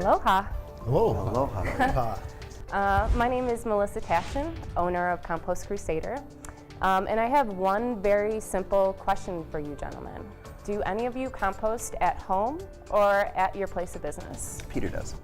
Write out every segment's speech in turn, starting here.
Aloha. Hello. Aloha. My name is Melissa Tashin, owner of Compost Crusader. And I have one very simple question for you gentlemen. Do any of you compost at home or at your place of business? Peter does.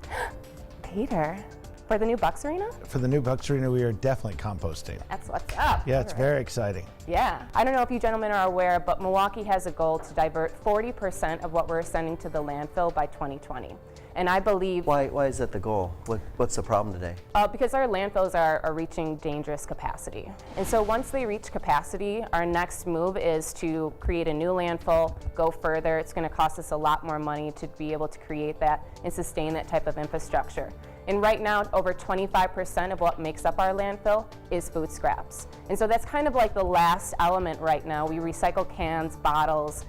Peter, for the new Bucks Arena? For the new Bucks Arena, we are definitely composting. That's what's up. Yeah, it's very exciting. Yeah. I don't know if you gentlemen are aware, but Milwaukee has a goal to divert 40% of what we're sending to the landfill by 2020. And I believe... Why is that the goal? What's the problem today? Because our landfills are reaching dangerous capacity. And so once they reach capacity, our next move is to create a new landfill, go further. It's going to cost us a lot more money to be able to create that and sustain that type of infrastructure. And right now, over 25% of what makes up our landfill is food scraps. And so that's kind of like the last element right now. We recycle cans, bottles,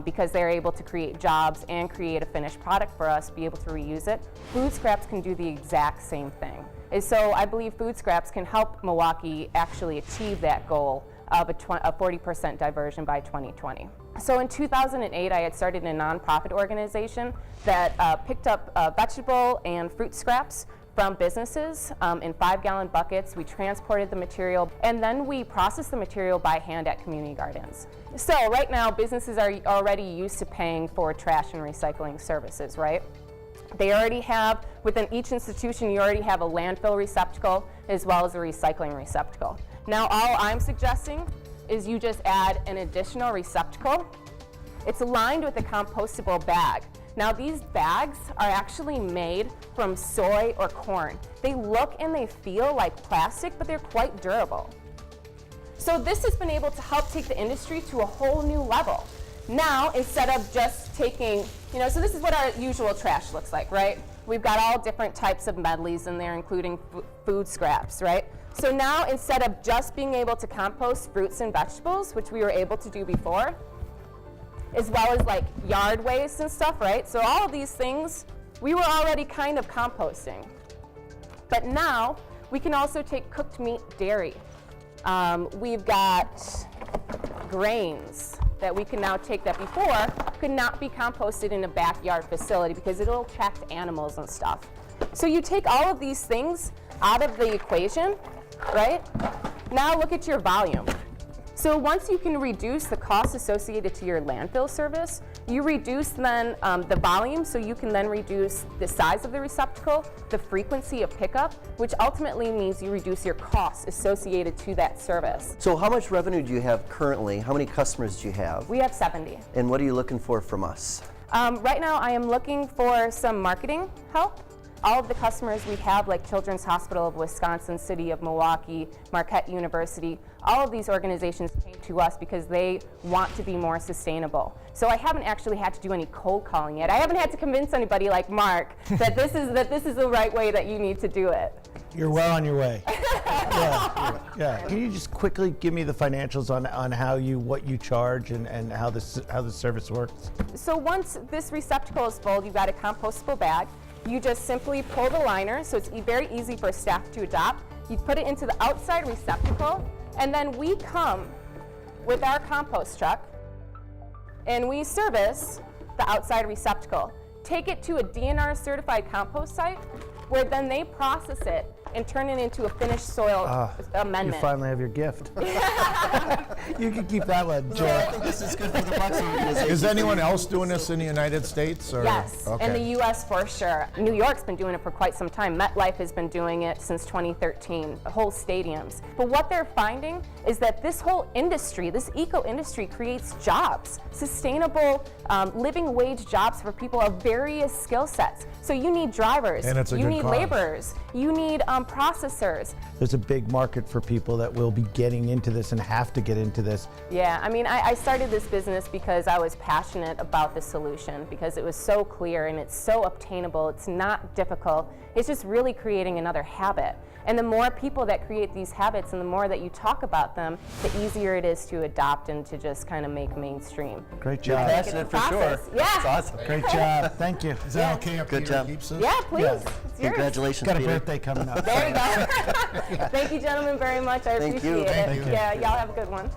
because they're able to create jobs and create a finished product for us, be able to reuse it. Food scraps can do the exact same thing. And so I believe food scraps can help Milwaukee actually achieve that goal of a 40% diversion by 2020. So in 2008, I had started a nonprofit organization that picked up vegetable and fruit scraps from businesses in 5-gallon buckets. We transported the material, and then we processed the material by hand at community gardens. So right now, businesses are already used to paying for trash and recycling services, right? They already have, within each institution, you already have a landfill receptacle as well as a recycling receptacle. Now, all I'm suggesting is you just add an additional receptacle. It's lined with a compostable bag. Now, these bags are actually made from soy or corn. They look and they feel like plastic, but they're quite durable. So this has been able to help take the industry to a whole new level. Now, instead of just taking, so this is what our usual trash looks like, right? We've got all different types of medleys in there, including food scraps, right? So now, instead of just being able to compost fruits and vegetables, which we were able to do before, as well as like yard waste and stuff, right? So all of these things, we were already kind of composting. But now, we can also take cooked meat, dairy. We've got grains that we can now take that before could not be composted in a backyard facility because it'll attract animals and stuff. So you take all of these things out of the equation, right? Now look at your volume. So once you can reduce the cost associated to your landfill service, you reduce then the volume, so you can then reduce the size of the receptacle, the frequency of pickup, which ultimately means you reduce your costs associated to that service. So how much revenue do you have currently? How many customers do you have? We have 70. And what are you looking for from us? Right now I am looking for some marketing help. All of the customers we have, like Children's Hospital of Wisconsin, City of Milwaukee, Marquette University, all of these organizations came to us because they want to be more sustainable. So I haven't actually had to do any cold calling yet. I haven't had to convince anybody like Mark that this is the right way that you need to do it. You're well on your way. Yeah. Can you just quickly give me the financials on what you charge and how the service works? So once this receptacle is full, you've got a compostable bag. You just simply pull the liner, so it's very easy for staff to adopt. You put it into the outside receptacle, and then we come with our compost truck, and we service the outside receptacle. Take it to a DNR certified compost site, where then they process it and turn it into a finished soil amendment. You finally have your gift. You can keep that one, Joe. I think this is good for the Bucks organization. Is anyone else doing this in the United States? Or? Yes, Okay. in the U.S. for sure. New York's been doing it for quite some time. MetLife has been doing it since 2013, the whole stadiums. But what they're finding is that this whole industry, this eco-industry, creates jobs, sustainable living wage jobs for people of various skill sets. So you need drivers, And it's a you good need cause. laborers, you need processors. There's a big market for people that will be getting into this and have to get into this. Yeah, I mean, I started this business because I was passionate about the solution, because it was so clear and it's so obtainable. It's not difficult. It's just really creating another habit. And the more people that create these habits and the more that you talk about them, the easier it is to adopt and to just kind of make mainstream. Great You're job. passionate for sure. Process. Yeah. That's awesome. Great job. Thank you. Is that okay if Good Peter job. keeps this? Yeah, please. Yeah. It's yours. Congratulations, Got a Peter. birthday coming up. There you go. Thank you, gentlemen, very much. I Thank appreciate you. it. Thank you. Yeah, y'all have a good one.